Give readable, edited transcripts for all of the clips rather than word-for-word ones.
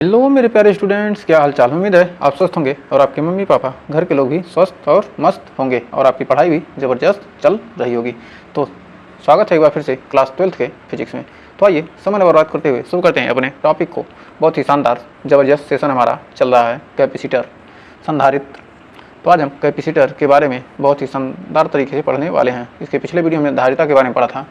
Hello मेरे प्यारे students, क्या हाल चाल। उम्मीद है आप स्वस्थ होंगे और आपके मम्मी पापा घर के लोग भी स्वस्थ और मस्त होंगे और आपकी पढ़ाई भी ज़बरदस्त चल रही होगी। तो स्वागत है एक बार फिर से क्लास 12th के फिजिक्स में। तो आइए समय न बर्बाद करते हुए शुरू करते हैं अपने टॉपिक को। बहुत ही शानदार ज़बरदस्त सेशन हमारा चल रहा है, कैपेसिटर, संधारित्र। तो आज हम कैपेसिटर के बारे में बहुत ही शानदार तरीके से पढ़ने वाले हैं। इसके पिछले वीडियो में धारिता के बारे में पढ़ा था,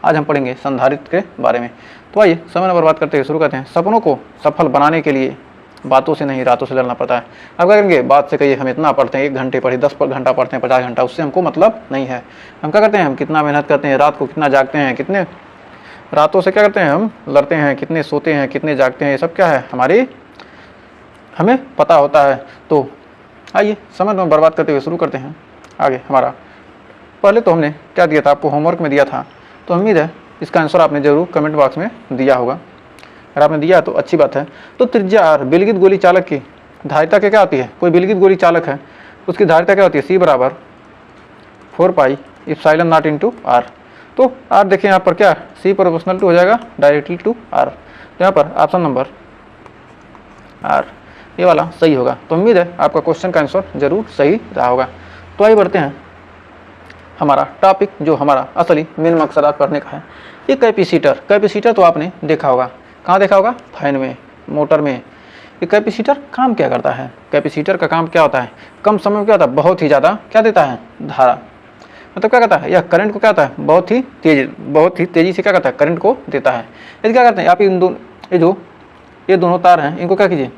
आज हम पढ़ेंगे संधारित्र के बारे में। तो आइए समय न बर्बाद करते हुए शुरू करते हैं। सपनों को सफल बनाने के लिए बातों से नहीं रातों से लड़ना पड़ता है। अब क्या करेंगे, बात से कहिए हम इतना पढ़ते हैं, 1 घंटे पढ़े, 10 घंटा पढ़ते हैं, 50 घंटा, उससे हमको मतलब नहीं है। हम क्या करते हैं, हम कितना मेहनत करते हैं, रात को कितना जागते हैं, कितने रातों से क्या करते हैं हम लड़ते हैं, कितने सोते हैं, कितने जागते हैं, ये सब क्या है हमारी हमें पता होता है। तो आइए समय न बर्बाद करते हुए शुरू करते हैं आगे हमारा। पहले तो हमने क्या दिया था, आपको होमवर्क में दिया था, तो उम्मीद है इसका आंसर आपने जरूर कमेंट बॉक्स में दिया होगा। अगर आपने दिया तो अच्छी बात है। तो त्रिज्या आर विलगित गोली चालक की धारिता क्या होती है, कोई विलगित गोली चालक है उसकी धारिता क्या होती है, सी बराबर 4 पाई इप्सिलॉन नॉट इंटू आर। तो आर देखिए यहाँ पर क्या, सी प्रोपोर्शनल टू हो जाएगा डायरेक्टली टू आर। तो यहाँ पर ऑप्शन नंबर आर ये वाला सही होगा। तो उम्मीद है आपका क्वेश्चन का आंसर जरूर सही रहा होगा। तो आइए बढ़ते हैं हमारा टॉपिक, जो हमारा असली मेन मकसद आज पढ़ने का है, ये कैपेसिटर। कैपेसिटर तो आपने देखा होगा, कहाँ देखा होगा, फैन में, मोटर में। ये कैपेसिटर काम क्या करता है, कैपेसिटर का काम क्या होता है, कम समय में क्या होता है, बहुत ही ज़्यादा क्या देता है, धारा। मतलब क्या करता है, यह करंट को क्या होता है, बहुत ही तेज़ी से क्या करता है, करंट को देता है। यदि क्या करते हैं आप ये दोनों तार हैं, इनको क्या कीजिए,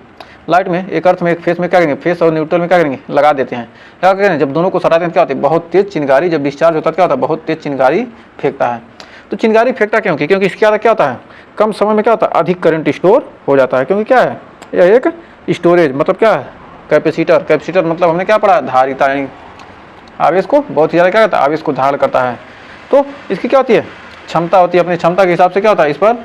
लाइट में, एक अर्थ में एक फेस में क्या करेंगे, फेस और न्यूट्रल में क्या करेंगे, लगा देते हैं। क्या करेंगे, जब दोनों को सटाते हैं क्या होता है, बहुत तेज चिंगारी, जब डिस्चार्ज होता है क्या होता है, बहुत तेज चिंगारी फेंकता है। तो चिंगारी फेंकता क्योंकि इसके क्या होता है, कम समय में क्या होता है, अधिक करंट स्टोर हो जाता है। क्योंकि क्या है, यह एक स्टोरेज, मतलब क्या है, कैपेसिटर मतलब हमने क्या पढ़ा, धारिता, यानी आवेश को बहुत ही ज़्यादा क्या करता है, आवेश को धारण करता है। तो इसकी क्या होती है, क्षमता होती है, अपनी क्षमता के हिसाब से क्या होता है, इस पर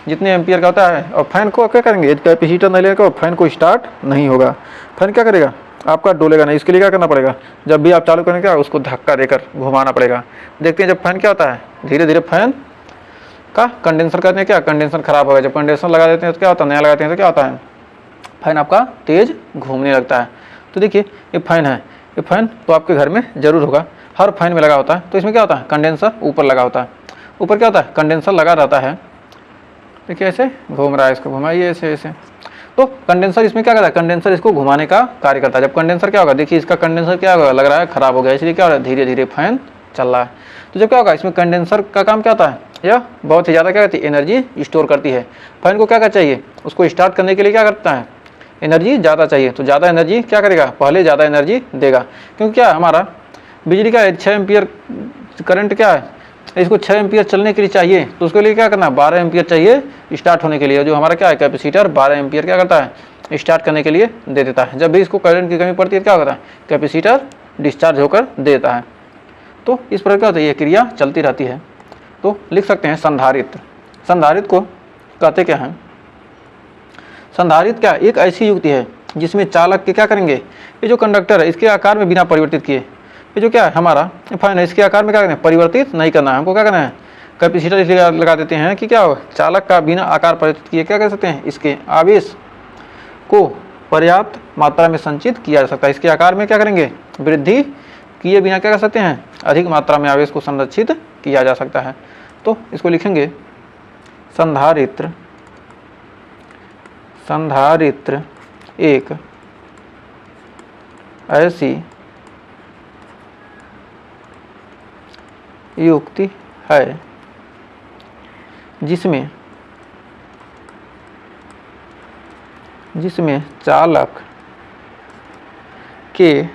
जितने एम्पियर का होता है। और फैन को क्या करेंगे, कैपेसिटर नहीं लेगा फैन को स्टार्ट नहीं होगा। फैन क्या करेगा, आपका डोलेगा नहीं। इसके लिए क्या करना पड़ेगा, जब भी आप चालू करेंगे उसको धक्का देकर घुमाना पड़ेगा। देखते हैं जब फैन क्या होता है, धीरे धीरे फैन का कंडेंसर करते हैं, क्या कंडेंसर खराब होगा। जब कंडेंसर लगा देते हैं तो क्या होता है, नया लगाते हैं तो क्या होता है, फैन आपका तेज़ घूमने लगता है। तो देखिए ये फैन है, ये फैन तो आपके घर में ज़रूर होगा, हर फैन में लगा होता है। तो इसमें क्या होता है, कंडेंसर ऊपर लगा होता है, ऊपर क्या होता है, कंडेंसर लगा रहता है। देखिए ऐसे घूम रहा है, इसको घुमाइए ऐसे ऐसे। तो कंडेंसर इसमें क्या करता है, कंडेंसर इसको घुमाने का कार्य करता है। जब कंडेंसर क्या होगा, देखिए इसका कंडेंसर क्या होगा, लग रहा है खराब हो गया, इसलिए क्या हो रहा है, धीरे धीरे फैन चल रहा है। तो जब क्या होगा, इसमें कंडेंसर का काम क्या होता है, यह बहुत ही ज़्यादा क्या करती है, एनर्जी स्टोर करती है। फैन को क्या चाहिए, उसको स्टार्ट करने के लिए क्या करता है, एनर्जी ज़्यादा चाहिए। तो ज़्यादा एनर्जी क्या करेगा, पहले ज़्यादा एनर्जी देगा। क्योंकि क्या हमारा बिजली का 6 एम्पियर करंट क्या है, इसको 6 एम्पियर चलने के लिए चाहिए। तो उसके लिए क्या करना, 12 एम्पियर चाहिए स्टार्ट होने के लिए। जो हमारा क्या है, कैपेसिटर 12 एम्पियर क्या करता है, स्टार्ट करने के लिए दे देता है। जब भी इसको करंट की कमी पड़ती है क्या होता है, कैपेसिटर डिस्चार्ज होकर देता है। तो इस प्रकार क्या होता है, ये क्रिया चलती रहती है। तो लिख सकते हैं संधारित्र। संधारित्र को कहते क्या हैं, संधारित्र क्या एक ऐसी युक्ति है जिसमें चालक के क्या करेंगे, ये जो कंडक्टर है इसके आकार में बिना परिवर्तित किए, ये जो क्या है हमारा फैन है, इसके आकार में क्या करना है, परिवर्तित नहीं करना है। हमको क्या करना है, कैपेसिटर इसलिए लगा देते हैं कि क्या हो, चालक का बिना आकार परिवर्तित किए क्या कर सकते हैं, इसके आवेश को पर्याप्त मात्रा में संचित किया जा सकता है। इसके आकार में क्या करेंगे, वृद्धि किए बिना क्या कर सकते हैं, अधिक मात्रा में आवेश को संरक्षित किया जा सकता है। तो इसको लिखेंगे संधारित्र। संधारित्र एक ऐसी युक्ति है जिसमें चालक के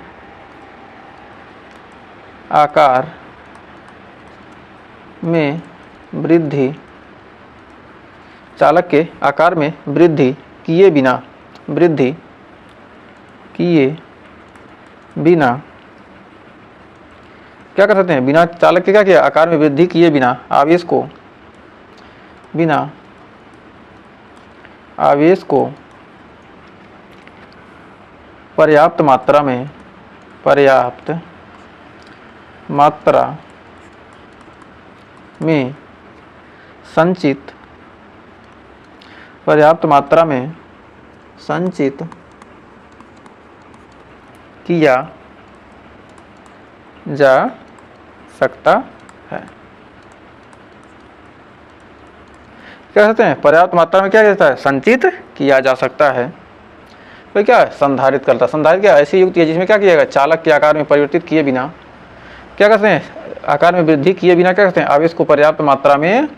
आकार में वृद्धि, चालक के आकार में वृद्धि किए बिना क्या कर सकते हैं, बिना चालक के क्या किया, आकार में वृद्धि किए बिना आवेश को पर्याप्त मात्रा में संचित संचित किया जा सकता है। क्या कहते हैं, पर्याप्त मात्रा में क्या कहता है, संचित किया जा सकता है। तो क्या है, संधारित करता। संधारित क्या, ऐसी युक्ति है जिसमें क्या किया गया, चालक के आकार में परिवर्तित किए बिना, क्या कहते हैं, आकार में वृद्धि किए बिना क्या कहते हैं, आवेश को पर्याप्त मात्रा में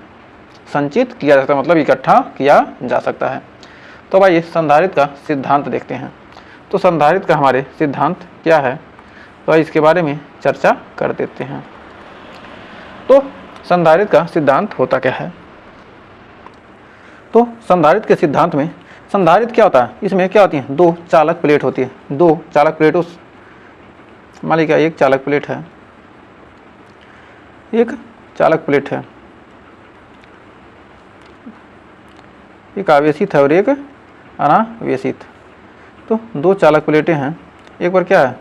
संचित किया जा सकता है, मतलब इकट्ठा किया जा सकता है। तो भाई संधारित का सिद्धांत देखते हैं। तो संधारित का हमारे सिद्धांत क्या है, तो इसके बारे में चर्चा कर देते हैं। तो संधारित का सिद्धांत होता क्या है। तो संधारित के सिद्धांत में संधारित क्या होता है, इसमें क्या होती है, दो चालक प्लेट होती है। दो चालक प्लेटों, मान लीजिए एक चालक प्लेट है, एक चालक प्लेट है, एक आवेशित है और एक अनावेशित। तो दो चालक प्लेटें हैं, एक पर क्या है,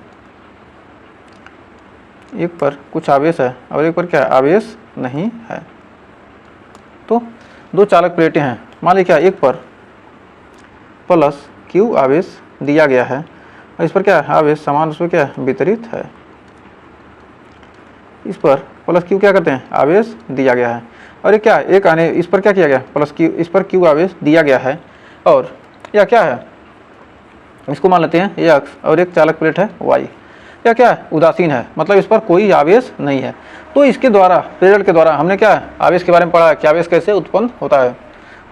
एक पर कुछ आवेश है और एक पर क्या है, आवेश नहीं है। तो दो चालक प्लेटें हैं, मान लीजिए क्या, एक पर प्लस Q आवेश दिया गया है और इस पर क्या है, आवेश समान रूप से क्या है, वितरित है। इस पर प्लस Q क्या करते हैं, आवेश दिया गया है, और ये क्या है, एक आने इस पर क्या किया गया, प्लस Q, इस पर Q आवेश दिया गया है, और यह क्या है, इसको मान लेते हैं ये x, और एक चालक प्लेट है y। यह क्या है, उदासीन है, मतलब इस पर कोई आवेश नहीं है। तो इसके द्वारा, प्रेरण के द्वारा हमने क्या है, आवेश के बारे में पढ़ा है कि आवेश कैसे उत्पन्न होता है।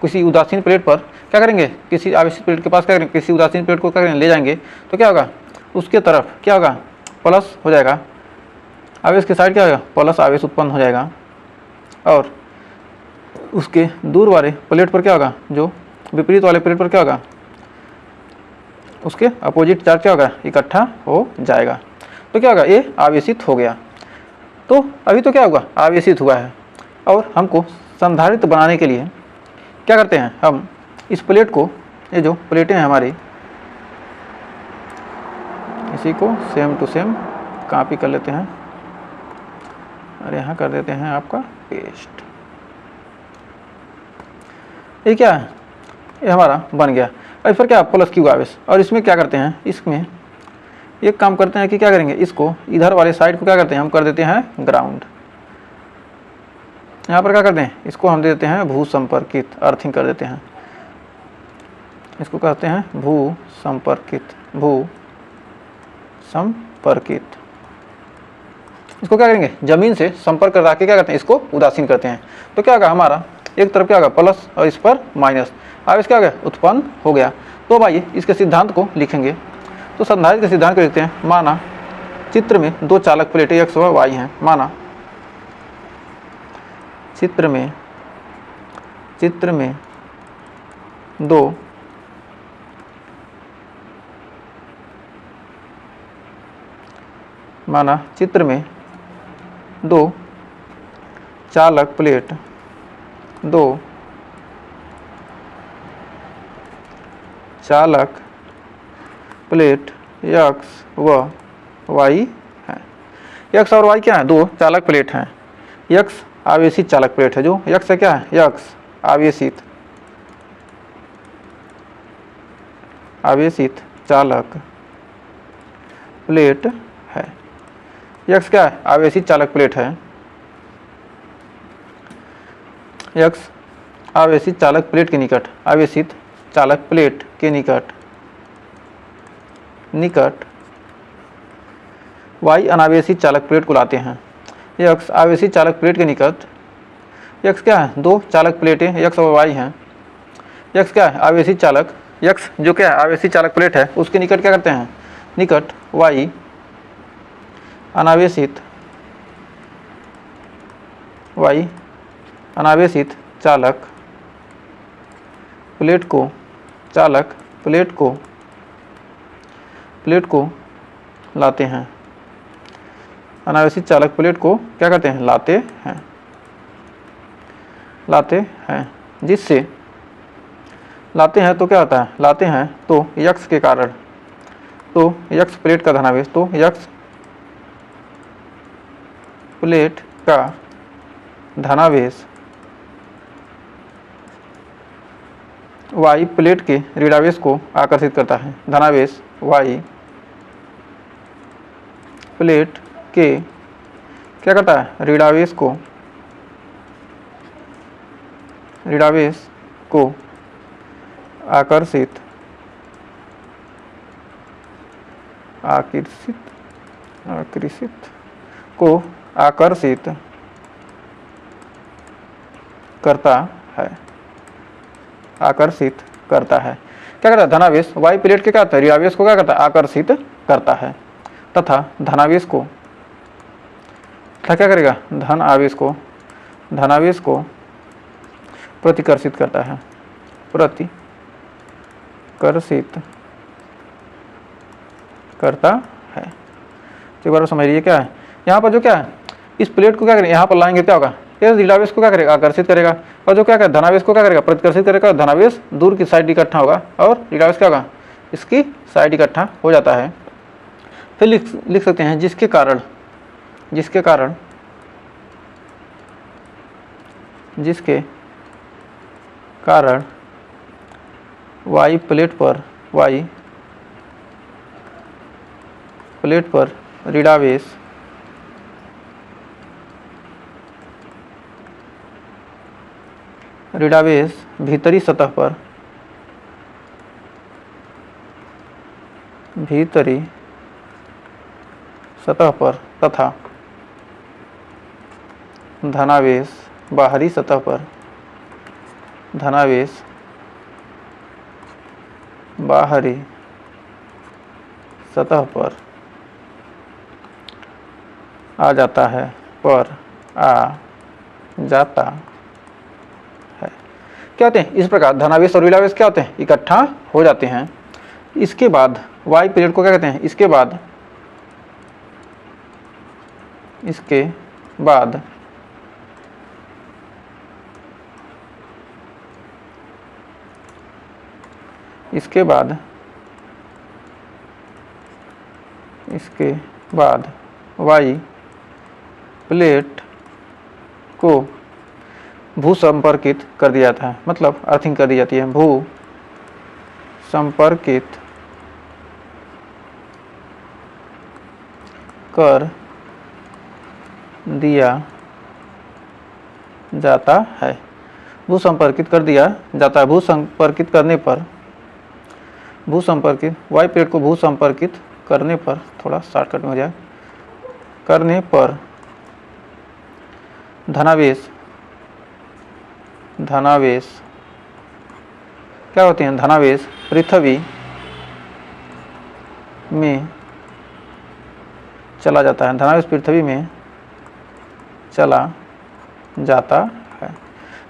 किसी उदासीन प्लेट पर क्या करेंगे, किसी आवेशित प्लेट के पास क्या करेंगे, किसी उदासीन प्लेट को क्या करेंगे, ले जाएंगे, तो क्या होगा, उसके तरफ क्या होगा, प्लस हो जाएगा, आवेश के साइड क्या होगा, प्लस आवेश उत्पन्न हो जाएगा, और उसके दूर वाले प्लेट पर क्या होगा, जो विपरीत वाले प्लेट पर क्या होगा, उसके अपोजिट चार्ज क्या होगा, इकट्ठा हो जाएगा। तो क्या होगा, ये आवेशित हो गया। तो अभी तो क्या होगा, आवेशित हुआ है, और हमको संधारित बनाने के लिए क्या करते हैं, हम इस प्लेट को, ये जो प्लेटें हैं हमारी, इसी को सेम टू सेम कॉपी कर लेते हैं और यहाँ कर देते हैं आपका पेस्ट। ये क्या है, ये हमारा बन गया। और इस पर क्या, प्लस Q आवेश, और इसमें क्या करते हैं, इसमें एक काम करते हैं कि क्या करेंगे, इसको इधर वाले साइड को क्या करते हैं, हम कर देते हैं ग्राउंड। यहाँ पर क्या करते हैं, इसको हम दे देते हैं भू संपर्कित, अर्थिंग कर देते हैं, इसको कहते हैं भू संपर्कित, भू संपर्कित। इसको क्या करेंगे, जमीन से संपर्क करा के क्या करते हैं, इसको उदासीन करते हैं। तो क्या होगा, हमारा एक तरफ क्या होगा प्लस और इस पर माइनस, आवेश क्या हो गया, उत्पन्न हो गया। तो भाई इसके सिद्धांत को लिखेंगे। तो संधारित के सिद्धांत को लिखते हैं। माना चित्र में दो चालक प्लेटें x और y हैं, माना चित्र में दो चालक प्लेट, दो चालक प्लेट x व y है। x और y क्या है, दो चालक प्लेट हैं। x आवेशित चालक प्लेट है, जो x है क्या है, x आवेशित चालक प्लेट है। x क्या है, आवेशित चालक प्लेट है। x आवेशित चालक प्लेट के निकट, आवेशित चालक प्लेट के निकट y अनावेशित चालक प्लेट को लाते हैं। x आवेशित चालक प्लेट के निकट, x क्या है, दो चालक प्लेटें x और y हैं। x क्या है, आवेशित चालक, x जो क्या है, आवेशित चालक प्लेट है, उसके निकट क्या करते हैं, निकट y अनावेशित चालक प्लेट को लाते हैं। अनावेशित चालक प्लेट को क्या करते हैं, लाते हैं, जिससे लाते हैं तो क्या होता है, लाते हैं तो x के कारण, तो x प्लेट का धनावेश, तो x प्लेट का धनावेश वाई प्लेट के ऋणावेश को आकर्षित करता है। धनावेश वाई प्लेट के क्या करता है, ऋणावेश को आकर्षित करता है। क्या करता है, धनावेश वाई प्लेट के क्या करता है, ऋणावेश को क्या करता है, आकर्षित करता है तथा धनावेश को क्या करेगा, धनावेश को प्रतिकर्षित करता है, तो एक बार समझिए क्या है यहाँ पर, जो क्या है इस प्लेट को क्या करेंगे, यहाँ पर लाएंगे क्या होगा, ये ऋणावेश को क्या करेगा, आकर्षित करेगा, और जो क्या करेगा, धनावेश को क्या करेगा, प्रतिकर्षित करेगा। धनावेश दूर की साइड इकट्ठा होगा और ऋणावेश क्या होगा, इसकी साइड इकट्ठा हो जाता है। फिर लिख सकते हैं जिसके कारण वाई प्लेट पर ऋणावेश भीतरी सतह पर तथा धनावेश बाहरी सतह पर आ जाता है, क्या होते हैं, इस प्रकार धनावेश और ऋणावेश क्या होते हैं, इकट्ठा हो जाते हैं। इसके बाद वाई पीरियड को क्या कहते हैं, इसके बाद वाई प्लेट को भू संपर्कित कर दिया जाता है, मतलब अर्थिंग कर दी जाती है, भू संपर्कित कर दिया जाता है। भू संपर्कित कर दिया जाता है। भू संपर्कित करने पर, वाई प्लेट को भू संपर्कित करने पर, थोड़ा शॉर्टकट में हो जाए, करने पर धनावेश क्या होते हैं, धनावेश पृथ्वी में चला जाता है, धनावेश पृथ्वी में चला जाता है।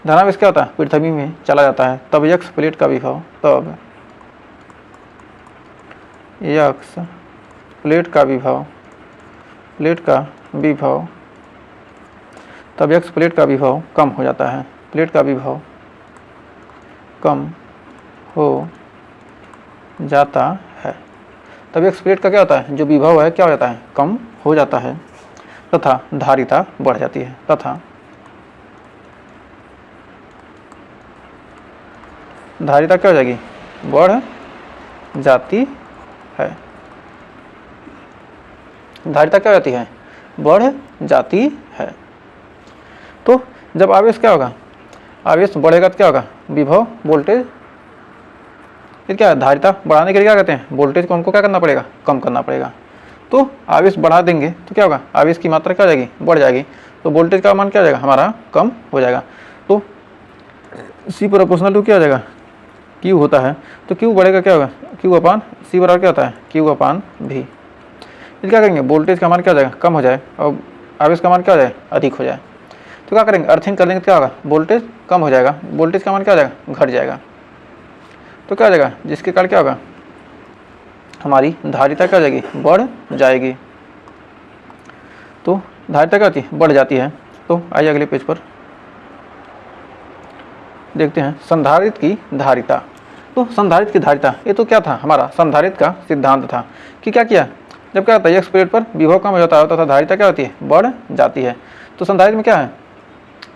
धनावेश क्या होता है, पृथ्वी में चला जाता है। तब यक्ष प्लेट का विभव, तब यक्ष प्लेट का विभव, तब यक्ष प्लेट का विभव कम हो जाता है, प्लेट का विभव कम हो जाता है। तब यक्ष प्लेट का क्या होता है, जो विभव है क्या हो जाता है, कम हो जाता है तथा धारिता बढ़ जाती है, धारिता क्या हो जाएगी, बढ़ जाती है। धारिता क्या हो जाती है, बढ़ जाती है। तो जब आवेश क्या होगा, आवेश बढ़ेगा तो क्या होगा, विभव वोल्टेज, फिर क्या है, धारिता बढ़ाने के लिए क्या कहते हैं, वोल्टेज को हमको क्या करना पड़ेगा, कम करना पड़ेगा। तो आवेश बढ़ा देंगे तो क्या होगा, आवेश की मात्रा क्या हो जाएगी, बढ़ जाएगी, तो वोल्टेज का मान क्या हो जाएगा, हमारा कम हो जाएगा। तो सी प्रोपोर्शनल टू क्या हो जाएगा, क्यू होता है, तो क्यू बढ़ेगा क्या होगा, क्यू अपान सी बराबर क्या होता है, क्यू अपान भी। फिर क्या करेंगे, वोल्टेज का मान क्या हो जाएगा, कम हो जाए, और आवेश का मान क्या हो जाए, अधिक हो जाए। तो क्या करेंगे, अर्थिंग कर देंगे तो क्या होगा, वोल्टेज कम हो जाएगा, वोल्टेज का मान क्या हो जाएगा, घट जाएगा। तो क्या हो जाएगा, जिसके कारण क्या होगा, हमारी धारिता क्या हो जाएगी, बढ़ जाएगी। तो धारिता क्या होती है, बढ़ जाती है। तो आइए अगले पेज पर देखते हैं संधारित्र की धारिता। तो संधारित्र की धारिता, ये तो क्या था, हमारा संधारित्र का सिद्धांत था कि क्या किया, जब क्या होता है, यक्ष प्लेट पर विभव कम हो जाता है तथा धारिता क्या होती है, बढ़ जाती है। तो संधारित्र में क्या है,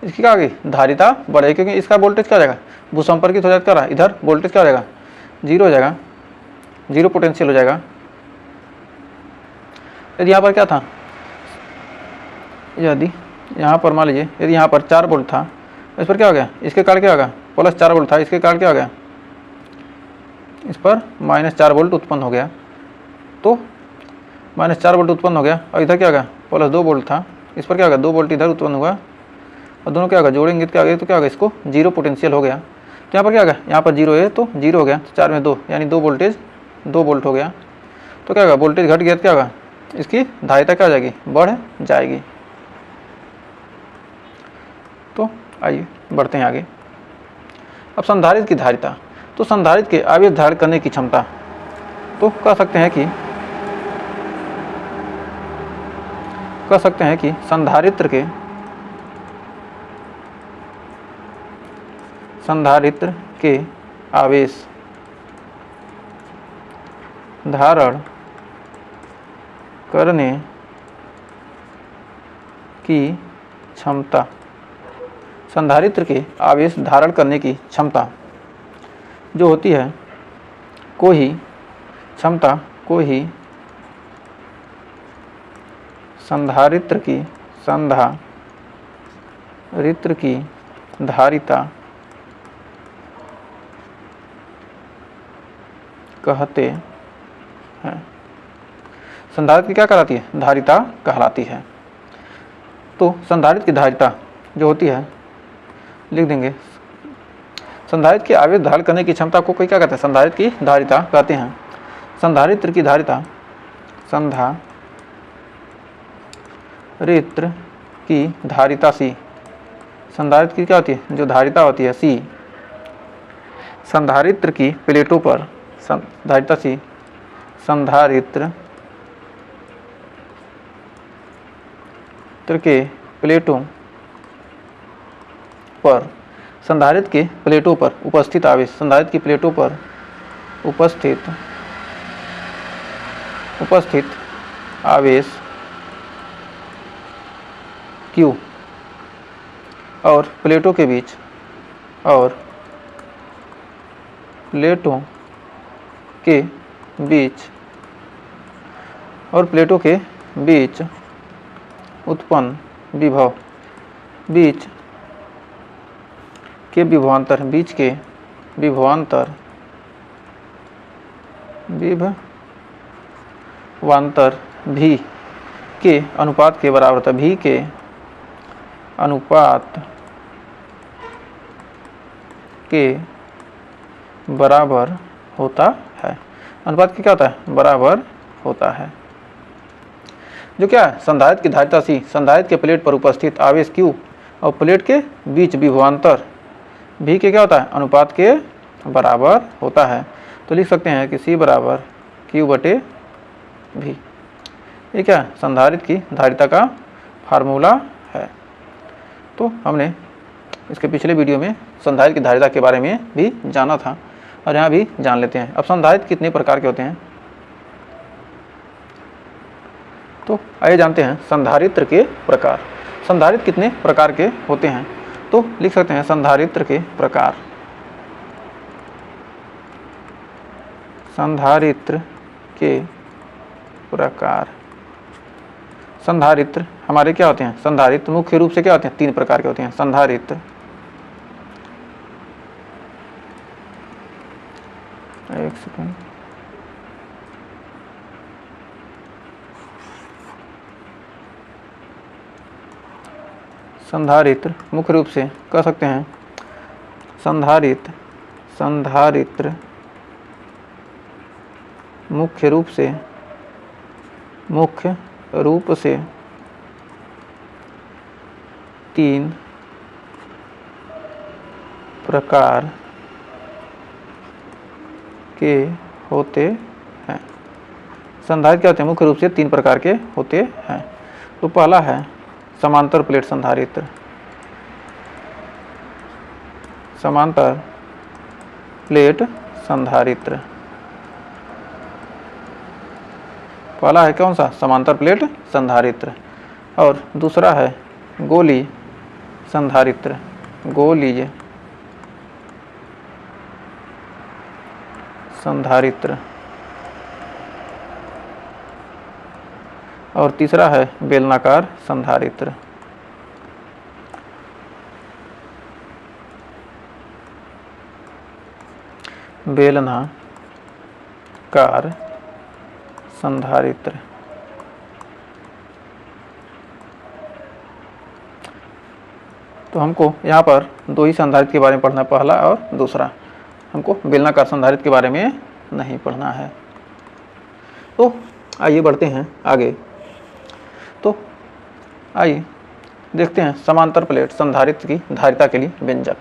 इसकी क्या होगी, धारिता बढ़ेगी, क्योंकि इसका वोल्टेज क्या हो जाएगा, भूसंपर्कित हो जाएगा क्या रहा, इधर वोल्टेज क्या हो जाएगा, जीरो हो जाएगा, जीरो पोटेंशियल हो जाएगा। यदि यहाँ पर क्या था, यदि यहाँ पर मान लीजिए यदि यहाँ पर 4 वोल्ट था, इस पर क्या हो गया, इसके कारण क्या होगा, प्लस 4 वोल्ट था, इसके कारण क्या हो गया, इस पर -4 वोल्ट उत्पन्न हो गया। तो -4 वोल्ट उत्पन्न हो गया, और इधर क्या होगा, प्लस 2 वोल्ट था, इस पर क्या होगा, 2 वोल्ट इधर उत्पन्न हुआ, और दोनों क्या होगा, जोड़ेंगे तो क्या होगा, तो क्या होगा, इसको जीरो पोटेंशियल हो गया। तो यहाँ पर क्या होगा, यहाँ पर जीरो है तो जीरो हो गया, 4 में 2 यानी 2 वोल्टेज 2 वोल्ट हो गया। तो क्या होगा, वोल्टेज घट गया तो क्या होगा, इसकी धारिता क्या हो जाएगी, बढ़ जाएगी। तो आइए बढ़ते हैं आगे। अब संधारित्र की धारिता, तो संधारित्र के आवेश धारण करने की क्षमता, तो कह सकते हैं कि संधारित्र के आवेश धारण करने की क्षमता, संधारित्र के आवेश धारण करने की क्षमता जो होती है, को ही संधारित्र की धारिता कहते हैं। संधारित्र की क्या कहलाती है, धारिता कहलाती है। तो संधारित्र की धारिता जो होती है, लिख देंगे, संधारित्र के आवेश धारण करने की क्षमता को कोई क्या कहते हैं, संधारित्र की धारिता कहते हैं। संधारित्र की धारिता, संधारित्र की धारिता सी, संधारित्र की क्या होती है, जो धारिता होती है सी, संधारित्र की प्लेटों पर धारिता सी, संधारित्र के प्लेटों पर, संधारित्र के प्लेटों पर उपस्थित आवेश, संधारित्र की प्लेटों पर उपस्थित आवेश Q और प्लेटों के बीच उत्पन्न विभव, बीच के विभवांतर भी के अनुपात के बराबर होता है, भी के अनुपात के बराबर होता है। अनुपात के क्या होता है, बराबर होता है। जो क्या है, संधारित्र की धारिता सी, संधारित्र के प्लेट पर उपस्थित आवेश Q और प्लेट के बीच विभवांतर भी के क्या होता है, अनुपात के बराबर होता है। तो लिख सकते हैं कि C बराबर Q/V। ये क्या है, संधारित्र की धारिता का फार्मूला है। तो हमने इसके पिछले वीडियो में संधारित्र की धारिता के बारे में भी जाना था, और यहाँ भी जान लेते हैं। अब संधारित्र कितने प्रकार के होते हैं, तो आइए जानते हैं संधारित्र के प्रकार। संधारित्र कितने प्रकार के होते हैं, तो लिख सकते हैं संधारित्र के प्रकार। संधारित्र के प्रकार, संधारित्र हमारे क्या होते हैं, संधारित्र मुख्य रूप से क्या होते हैं, 3 प्रकार के होते हैं। संधारित्र, एक सेकंड, संधारित्र मुख्य रूप से कह सकते हैं, संधारित्र मुख्य रूप से 3 प्रकार के होते हैं। संधारित्र क्या होते हैं, मुख्य रूप से 3 प्रकार के होते हैं। तो पहला है समांतर प्लेट संधारित्र, समांतर प्लेट संधारित्र। पहला है कौन सा, समांतर प्लेट संधारित्र। और दूसरा है गोलीय संधारित्र, गोलीय संधारित्र और तीसरा है बेलनाकार संधारित्र। बेलनाकार संधारित्र। तो हमको यहाँ पर दो ही संधारित्र के बारे में पढ़ना, पहला और दूसरा। हमको बेलनाकार संधारित्र के बारे में नहीं पढ़ना है। तो आइए बढ़ते हैं आगे। तो आइए देखते हैं समांतर प्लेट संधारित्र की धारिता के लिए व्यंजक।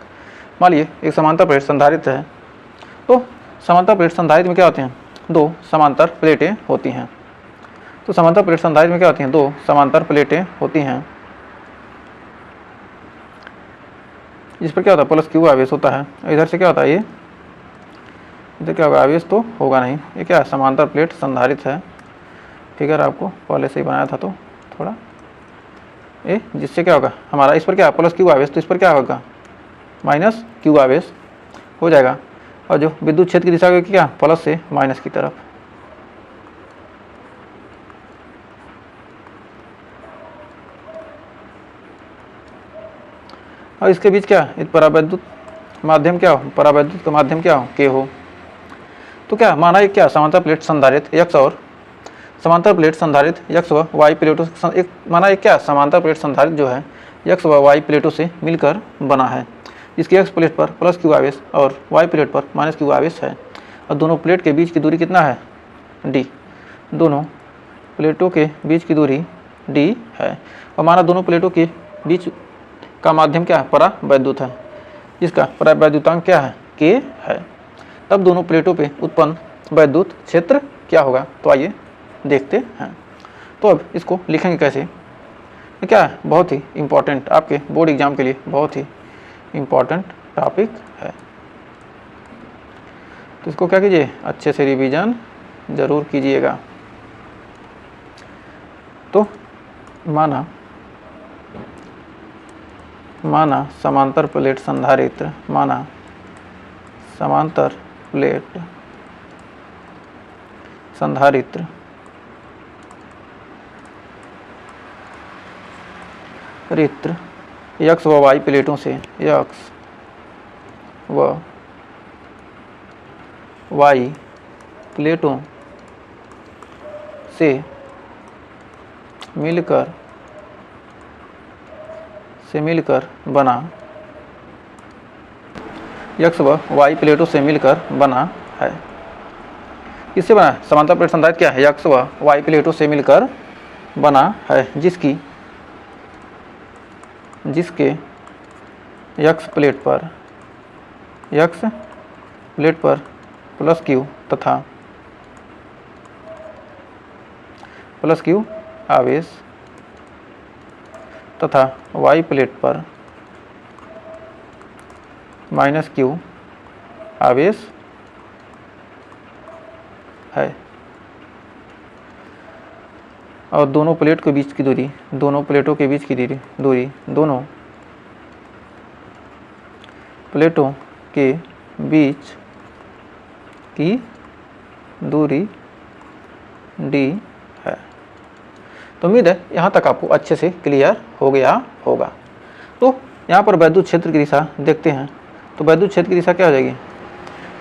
मान लीजिए एक समांतर प्लेट संधारित्र है। तो समांतर प्लेट संधारित्र में क्या होते हैं? दो समांतर प्लेटें होती हैं। तो समांतर प्लेट संधारित्र में क्या होती हैं? दो समांतर प्लेटें होती हैं, जिस पर क्या होता है? प्लस क्यू आवेश होता है। इधर से क्या होता है? ये इधर क्या होगा? आवेश तो होगा नहीं। ये क्या है? समांतर प्लेट संधारित्र है। फिगर आपको पहले से ही बनाया था, तो थोड़ा ये जिससे क्या होगा हमारा, इस पर क्या प्लस क्यू आवेश, तो इस पर क्या होगा? माइनस क्यू आवेश हो जाएगा। और जो विद्युत क्षेत्र की दिशा होगी क्या? प्लस से माइनस की तरफ। और इसके बीच क्या? एक परावैद्युत माध्यम क्या हो? परावैद्युत का माध्यम क्या हो? के हो। तो क्या माना एक क्या समांतर प्लेट संधारित्र यक्ष और समांतर प्लेट संधारित्र यक्ष व वाई प्लेटों एक माना एक क्या समांतर प्लेट संधारित्र जो है यक्ष व वाई प्लेटों से मिलकर बना है, जिसकी एक्स प्लेट पर प्लस क्यू आवेश और वाई प्लेट पर माइनस क्यू आवेश है। और दोनों प्लेट के बीच की दूरी कितना है? डी। दोनों प्लेटों के बीच की दूरी डी है। और माना दोनों प्लेटों के बीच का माध्यम क्या है? परावैद्युत है, जिसका परावैद्युतांक क्या है? के है। तब दोनों प्लेटों पे उत्पन्न वैद्युत क्षेत्र क्या होगा? तो आइए देखते हैं। तो अब इसको लिखेंगे कैसे? ये क्या है? बहुत ही इम्पोर्टेंट, आपके बोर्ड एग्जाम के लिए बहुत ही इम्पोर्टेंट टॉपिक है। तो इसको क्या कीजिए? अच्छे से रिवीजन जरूर कीजिएगा। तो माना समांतर प्लेट संधारित्र, माना समांतर प्लेट संधारित्र यक्ष व वाई प्लेटों से, यक्ष व वाई प्लेटों से मिलकर बना, यक्ष व वाई प्लेटों से मिलकर बना है। किससे बना है? समांतर प्लेट संधारित्र क्या है? यक्ष व वाई प्लेटों से मिलकर बना है, जिसके यक्ष प्लेट पर प्लस क्यू तथा प्लस क्यू आवेश तथा वाई प्लेट पर माइनस क्यू आवेश है। और दोनों प्लेट के बीच की दूरी, दोनों प्लेटों के बीच की दूरी, दोनों प्लेटों के बीच की दूरी डी है। तो उम्मीद है यहाँ तक आपको अच्छे से क्लियर हो गया होगा। तो यहाँ पर वैद्युत क्षेत्र की दिशा देखते हैं। तो वैद्युत क्षेत्र की दिशा क्या हो जाएगी?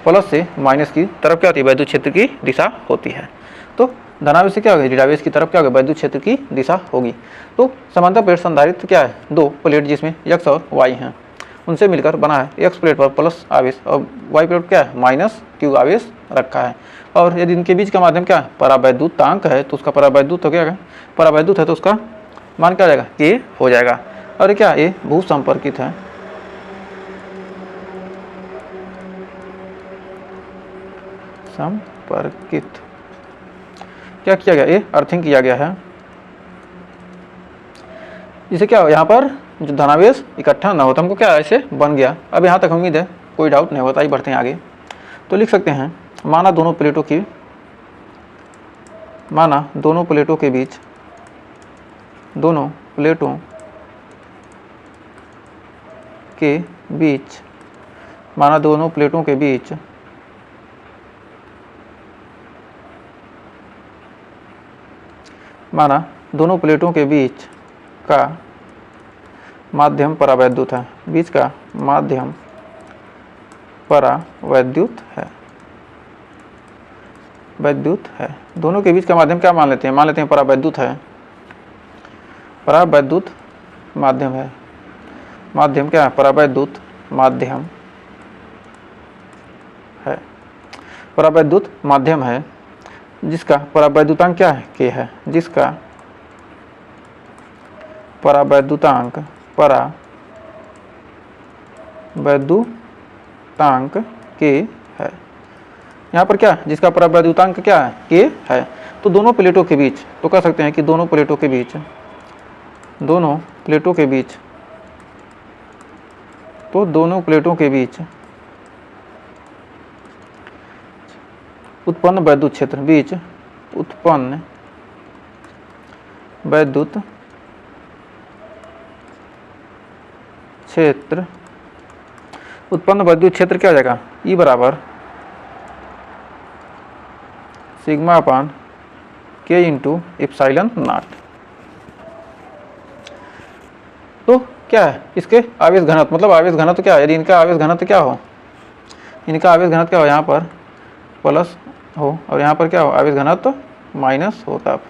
प्लस से माइनस की तरफ क्या होती है? वैद्युत क्षेत्र की दिशा होती है। तो धनावेश से क्या होगी? ऋणावेश की तरफ क्या होगा? वैद्युत क्षेत्र की दिशा होगी। तो समांतर प्लेट संधारित्र क्या है? दो प्लेट जिसमें यक्ष और वाई हैं, उनसे मिलकर बना है। एक्स प्लेट पर प्लस आवेश और वाई प्लेट क्या है? माइनस क्यू आवेश रखा है। और यदि इनके बीच का माध्यम क्या है? परावैद्युतांक है, तो उसका परावैद्युत हो गया, परावैद्युत है तो उसका मान क्या हो जाएगा? के हो जाएगा। और ये क्या? ये भू संपर्कित है, संपर्कित। क्या किया गया? ये अर्थिंग किया गया है। इसे क्या हो, यहाँ पर जो धनावेश इकट्ठा ना हो, तो हमको क्या ऐसे बन गया। अब यहाँ तक उम्मीद है कोई डाउट नहीं होता। ही बढ़ते हैं आगे। तो लिख सकते हैं, माना दोनों प्लेटों के बीच, दोनों प्लेटों के बीच, माना दोनों प्लेटों के बीच माना दोनों प्लेटों के बीच का माध्यम परावैद्युत है, बीच का माध्यम परावैद्युत है, वैद्युत है। दोनों के बीच का माध्यम क्या मान लेते हैं? मान लेते हैं परावैद्युत है, परावैद्युत माध्यम है। माध्यम क्या है? परावैद्युत माध्यम है, परावैद्युत माध्यम है जिसका परावैद्युतांक क्या है? K है, जिसका परावैद्युतांक K है। यहाँ पर क्या? जिसका परावैद्युतांक क्या है? K है। तो दोनों प्लेटों के बीच, तो कह सकते हैं कि दोनों प्लेटों के बीच उत्पन्न वैद्युत क्षेत्र, उत्पन्न वैद्युत क्षेत्र क्या हो जाएगा? E बराबर sigma upon K into epsilon not. तो क्या है? इसके आवेश घनत्व, मतलब आवेश घनत्व क्या है? यदि इनका आवेश घनत्व क्या हो, यहाँ पर प्लस हो और यहाँ पर क्या हो? आवेश घनत्व माइनस हो, तब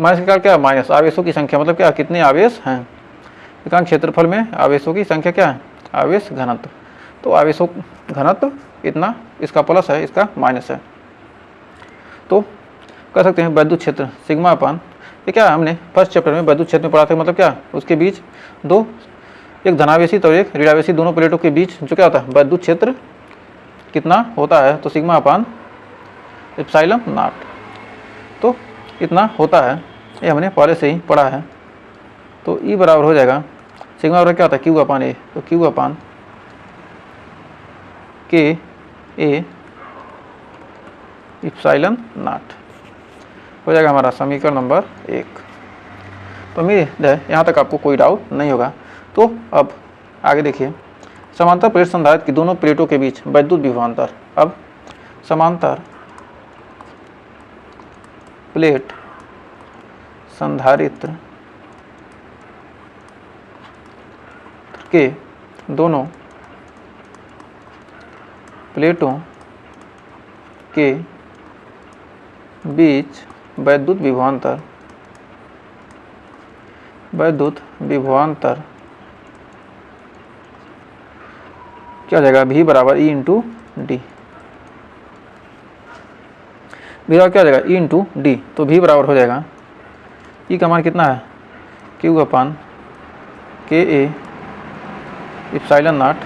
माइनस के कारण क्या? माइनस आवेशों की संख्या, मतलब क्या? कितने आवेश हैं? एकांक क्षेत्रफल में आवेशों की संख्या क्या है? आवेश घनत्व। तो आवेशों घनत्व इतना, इसका प्लस है, इसका माइनस है। तो कह सकते हैं वैद्युत क्षेत्र सिग्मा अपान, ये क्या हमने फर्स्ट चैप्टर में वैद्युत क्षेत्र में पढ़ा था, मतलब क्या? उसके बीच दो, एक धनावेशी तो एक ऋणावेशी, दोनों प्लेटों के बीच जो क्या होता है? वैद्युत क्षेत्र कितना होता है? तो सिग्मा अपान एप्सिलॉन नॉट। तो इतना होता है, ये हमने पहले से ही पढ़ा है। तो E बराबर हो जाएगा सिग्मा बराबर क्या होता है? Q upon A। तो Q upon K A epsilon not हो जाएगा हमारा समीकरण नंबर 1। तो उम्मीद है यहाँ तक आपको कोई डाउट नहीं होगा। तो अब आगे देखिए, समांतर प्लेट संधारित्र की दोनों प्लेटों के बीच वैद्युत विभवांतर। अब समांतर प्लेट संधारित्र के दोनों प्लेटों के बीच वैद्युत विभवांतर क्या हो जाएगा? V बराबर E इंटू डी। V बराबर क्या हो जाएगा? E into D. तो V बराबर हो जाएगा, E का मान कितना है? Q upon K A epsilon naught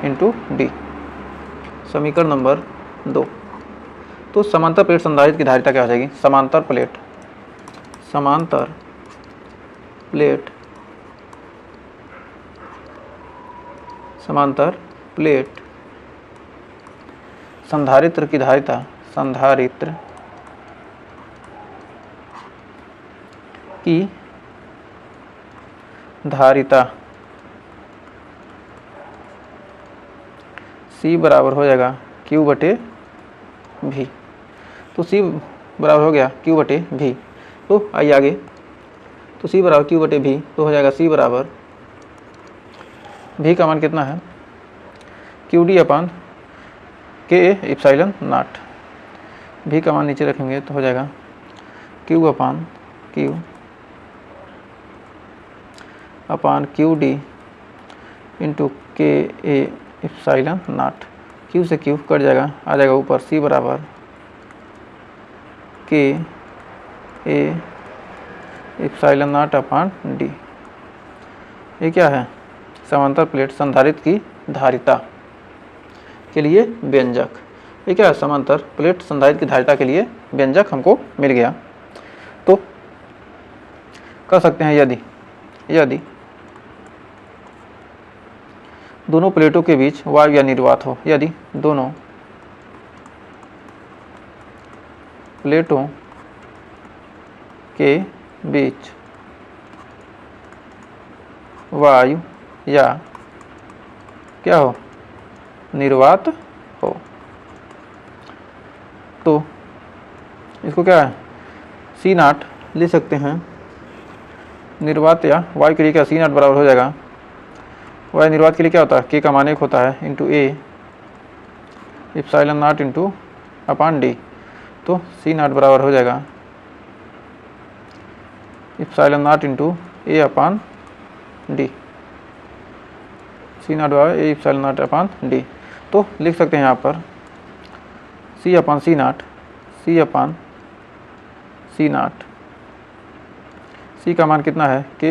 into D, समीकरण नंबर 2। तो समांतर प्लेट संधारित्र की धारिता क्या हो जाएगी? समांतर प्लेट संधारित्र की धारिता, C बराबर हो जाएगा Q बटे V। तो C बराबर हो गया Q बटे V। तो आइए आगे, तो C बराबर Q बटे V, तो हो जाएगा C बराबर V का मान कितना है? QD upon K epsilon not. V का मान नीचे रखेंगे तो हो जाएगा Q upon QD into K A epsilon not. Q से Q कट जाएगा, आ जाएगा ऊपर C बराबर K A epsilon not upon D। ये क्या है? समांतर प्लेट संधारित्र की धारिता के लिए व्यंजक। ये क्या है? समांतर प्लेट संधारित्र की धारिता के लिए व्यंजक हमको मिल गया। तो कह सकते हैं यदि दोनों प्लेटों के बीच वायु या निर्वात हो, यदि दोनों प्लेटों के बीच वायु या क्या हो? निर्वात हो, तो इसको क्या है? C नॉट लिख सकते हैं निर्वात या वायु के लिए क्या C0 बराबर हो जाएगा, वायु निर्वात के लिए क्या होता है, K का मान 1 होता है into A epsilon naught into upon D. तो C0 बराबर हो जाएगा epsilon naught into A upon D, C0 बराबर A epsilon not upon D. तो लिख सकते हैं यहाँ पर C अपान C0, C अपान C0, C का मान कितना है Ka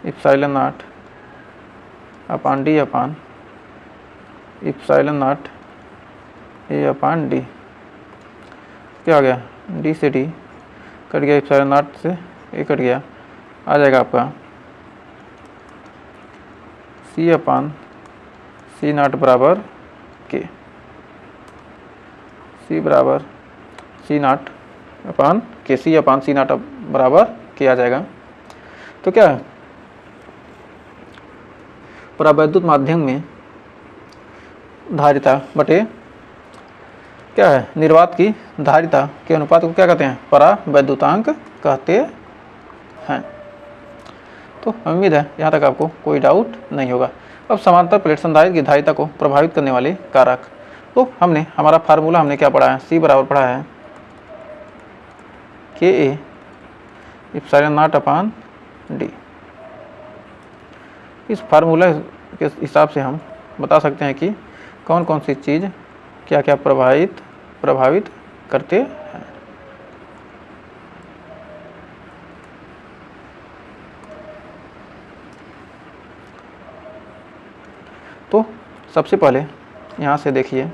epsilon not upon D upon epsilon not A upon D. क्या हो गया, D से D कट गया, एप्सिलॉन नॉट से A कट गया, आ जाएगा आपका C अपान C0 बराबर K, C बराबर C0 अपान K, C अपान C0 बराबर K आ जाएगा। तो क्या है, परावैद्युत माध्यम में धारिता बटे क्या है, निर्वात की धारिता के अनुपात को क्या कहते हैं, परावैद्युतांक कहते हैं। तो उम्मीद है यहाँ तक आपको कोई डाउट नहीं होगा। अब समांतर प्लेट संधारित्र की धारिता को प्रभावित करने वाले कारक, तो हमने हमारा फार्मूला हमने क्या पढ़ा है, C बराबर पढ़ा है Ka epsilon not upon D. इस फार्मूला के हिसाब से हम बता सकते हैं कि कौन कौन सी चीज़ क्या क्या प्रभावित करते हैं। तो सबसे पहले यहाँ से देखिए,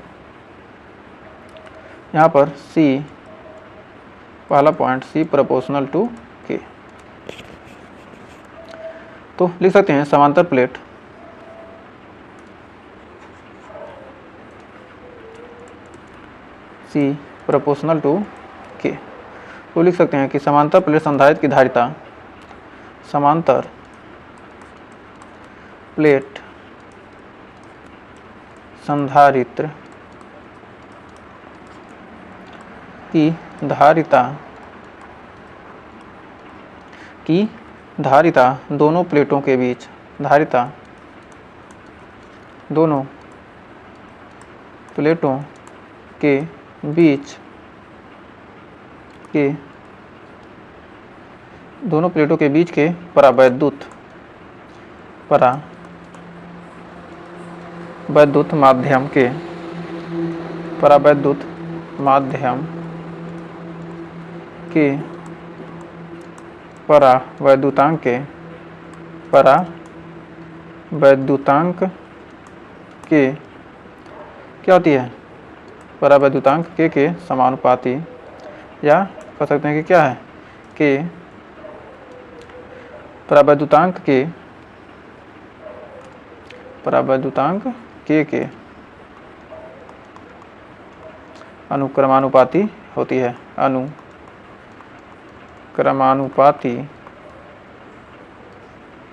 यहाँ पर C पहला point C proportional to K। तो लिख सकते हैं समांतर plate C proportional to K। तो लिख सकते हैं कि समांतर प्लेट संधारित्र की धारिता, समांतर प्लेट संधारित्र की धारिता दोनों प्लेटों के बीच, धारिता दोनों प्लेटों के बीच के, दोनों प्लेटों के बीच के परावैद्युत माध्यम के, परावैद्युत माध्यम के परावैद्युतांक के क्या होती है, परावैद्युतांक के समानुपाती, या कह सकते हैं कि क्या है, के परावैद्युतांक के अनुक्रमानुपाती होती है, अनुक्रमानुपाती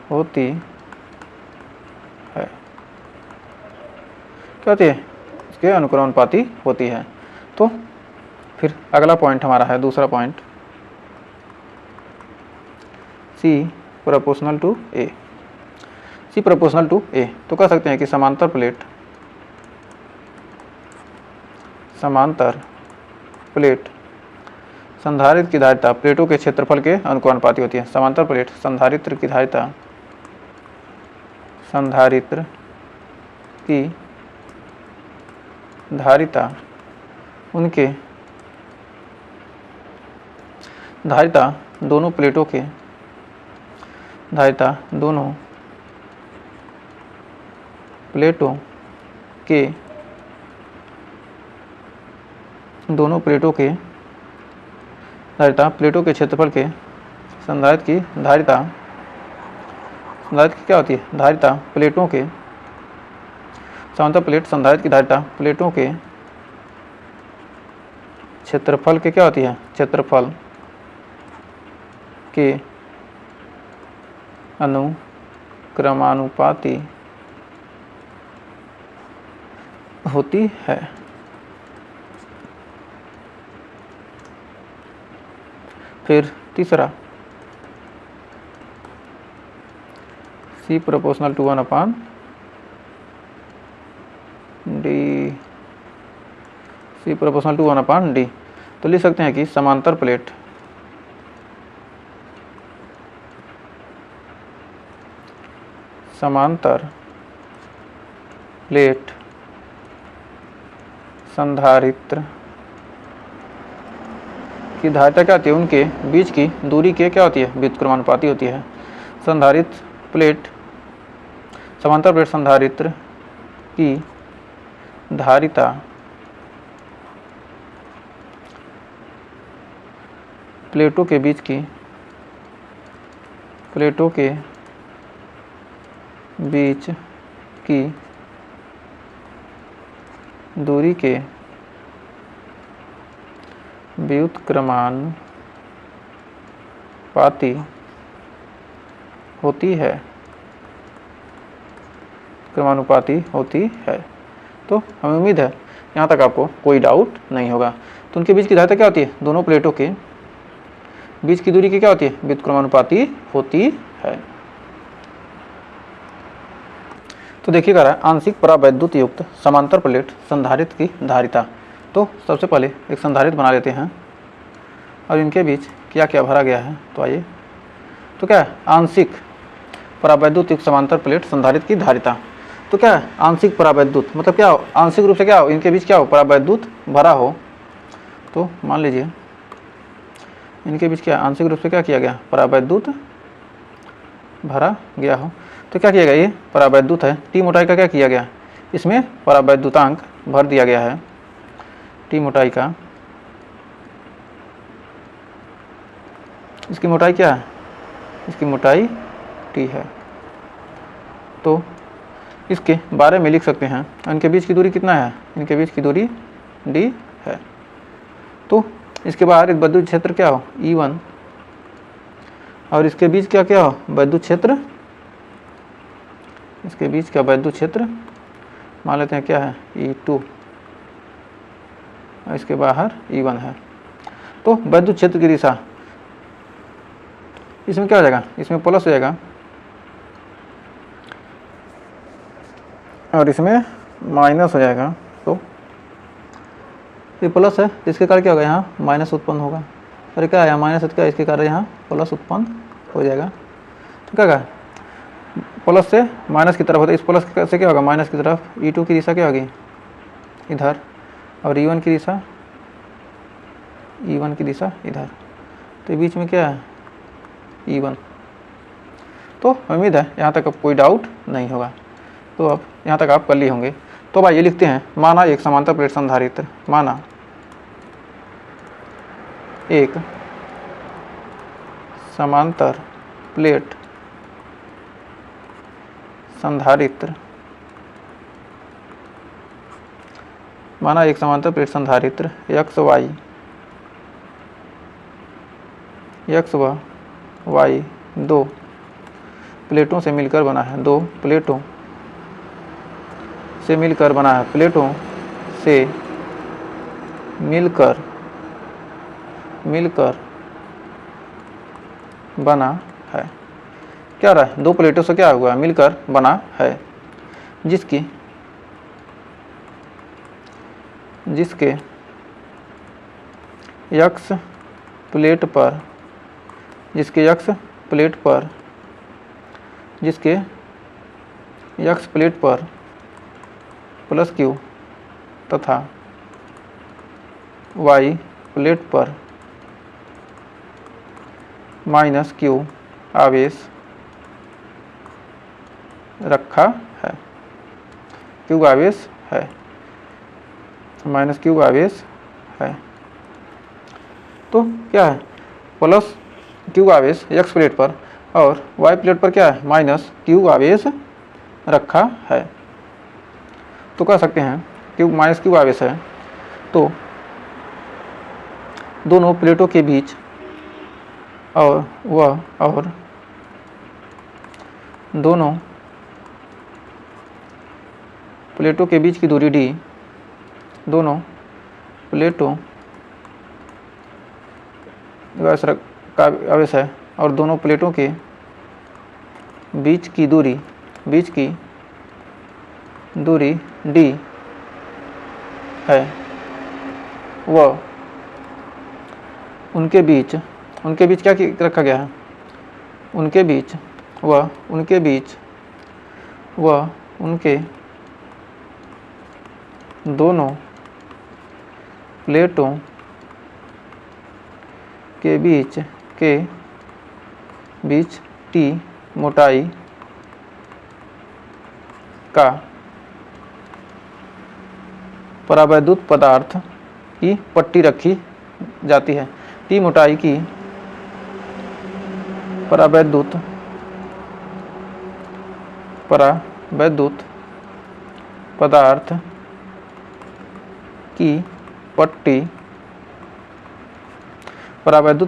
होती है। क्या होती है, इसके अनुक्रमानुपाती होती है। तो फिर अगला पॉइंट हमारा है, दूसरा point C proportional to A। C proportional to A, तो कह सकते हैं कि समांतर प्लेट संधारित्र की धारिता प्लेटों के क्षेत्रफल के अनुक्रमानुपाती होती है। समांतर प्लेट संधारित्र की धारिता, संधारित्र की धारिता उनके धारिता दोनों प्लेटों के, धारिता दोनों प्लेटों के, दोनों प्लेटों के धारिता प्लेटों के क्षेत्रफल के, संधारित्र की धारिता, संधारित्र की क्या होती है, धारिता प्लेटों के, समांतर प्लेट संधारित्र की धारिता प्लेटों के क्षेत्रफल के क्या होती है, क्षेत्रफल के अनुक्रमानुपाती होती है। फिर तीसरा C proportional to 1/d, C proportional to 1/d। तो लिख सकते हैं कि समांतर प्लेट संधारित्र की धारिता क्या होती है, उनके बीच की दूरी के क्या होती है, व्युत्क्रमानुपाती होती है। समांतर प्लेट संधारित्र की धारिता प्लेटों के बीच की दूरी के व्युत्क्रमानुपाती होती है। तो हमें उम्मीद है यहाँ तक आपको कोई डाउट नहीं होगा। तो उनके बीच की धारिता क्या होती है, दोनों प्लेटों के बीच की दूरी की क्या होती है, व्युत्क्रमानुपाती होती है। तो देखिएगा आंशिक परावैद्युत युक्त समांतर प्लेट संधारित्र की धारिता। तो सबसे पहले एक संधारित्र बना लेते हैं और इनके बीच क्या क्या भरा गया है। तो आइए, तो क्या है आंशिक परावैद्युत युक्त समांतर प्लेट संधारित्र की धारिता। तो क्या है आंशिक परावैद्युत, मतलब क्या हो, आंशिक रूप से क्या हो, इनके बीच क्या हो, परावैद्युत भरा हो। तो मान लीजिए इनके बीच क्या आंशिक रूप से क्या किया गया, परावैद्युत भरा गया हो। तो क्या किया गया, ये परावैद्युत है, टी मोटाई का क्या किया गया, इसमें परावैद्युतांक भर दिया गया है। टी मोटाई का, इसकी मोटाई क्या है, इसकी मोटाई टी है। तो इसके बारे में लिख सकते हैं इनके बीच की दूरी कितना है, इनके बीच की दूरी डी है। तो इसके बाहर एक विद्युत क्षेत्र क्या हो, E1, और इसके बीच क्या क्या हो, विद्युत क्षेत्र, इसके बीच का विद्युत क्षेत्र मान लेते हैं क्या है, E2, और इसके बाहर E1 है। तो विद्युत क्षेत्र की दिशा इसमें क्या हो जाएगा, इसमें प्लस हो जाएगा और इसमें माइनस हो जाएगा। तो ये प्लस है, इसके कारण क्या होगा, यहाँ माइनस उत्पन्न होगा। और क्या है, यहाँ माइनस है, क्या इसके कारण यहाँ प्लस उत्पन्न हो जाएगा। तो क्या कहा, प्लस से माइनस की तरफ होता है, इस प्लस से क्या होगा, माइनस की तरफ। E2 की दिशा क्या होगी, इधर, और E1 की दिशा इधर। तो बीच में क्या है, E1। तो उम्मीद है यहाँ तक अब कोई डाउट नहीं होगा। तो अब यहाँ तक आप कर लिए होंगे। तो अब आइए लिखते हैं, माना एक समांतर प्लेट संधारित्र, माना एक समांतर प्लेट संधारित्र, माना एक समांतर प्लेट संधारित्र x व y दो प्लेटों से मिलकर बना है, दो प्लेटों से मिलकर बना है, प्लेटों से मिलकर बना है। क्या रहा है, दो प्लेटों से क्या हुआ, मिलकर बना है, जिसके यक्स प्लेट पर प्लस क्यू तथा वाई प्लेट पर माइनस क्यू आवेश रखा है, क्यू आवेश है, माइनस क्यू आवेश है। तो क्या है, प्लस क्यू आवेश एक्स प्लेट पर और वाई प्लेट पर क्या है, माइनस क्यू आवेश रखा है। तो कह सकते हैं क्यू माइनस क्यू आवेश है, तो दोनों प्लेटों के बीच और दोनों प्लेटों के बीच की दूरी d, दोनों प्लेटों का आवेश है और दोनों प्लेटों के बीच की दूरी d है, वह उनके बीच क्या रखा गया है, उनके दोनों प्लेटों के बीच t मोटाई का परावैद्युत पदार्थ की पट्टी रखी जाती है। t मोटाई की परावैद्युत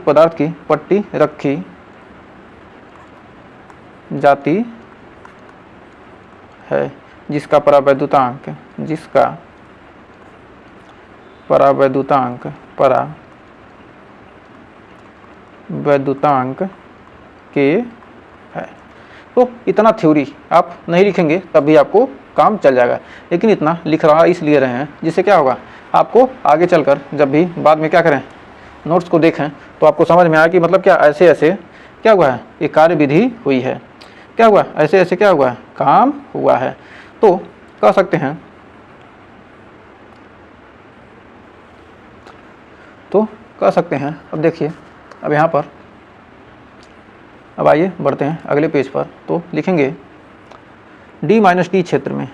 पदार्थ की पट्टी रखी जाती है, जिसका परावैद्युतांक K है। तो इतना थ्योरी आप नहीं लिखेंगे तब भी आपको काम चल जाएगा, लेकिन इतना लिख रहा इसलिए रहे हैं जिससे क्या होगा, आपको आगे चलकर जब भी बाद में क्या करें, नोट्स को देखें तो आपको समझ में आया कि मतलब क्या ऐसे ऐसे क्या हुआ है, ये कार्य विधि हुई है, क्या हुआ ऐसे ऐसे क्या हुआ है, काम हुआ है। तो कह सकते हैं अब देखिए, अब यहाँ पर अब आइए बढ़ते हैं अगले पेज पर। तो लिखेंगे d माइनस टी क्षेत्र में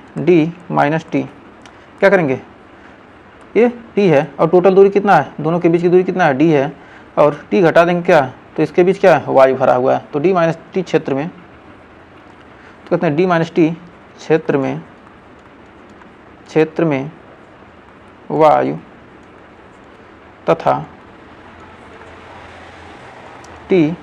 क्या करेंगे, ये t है और टोटल दूरी कितना है, दोनों के बीच की दूरी कितना है, d है, और t घटा देंगे क्या, तो इसके बीच क्या है, वायु भरा हुआ है। तो d माइनस टी क्षेत्र में तो कहते हैं d माइनस टी क्षेत्र में वायु तथा t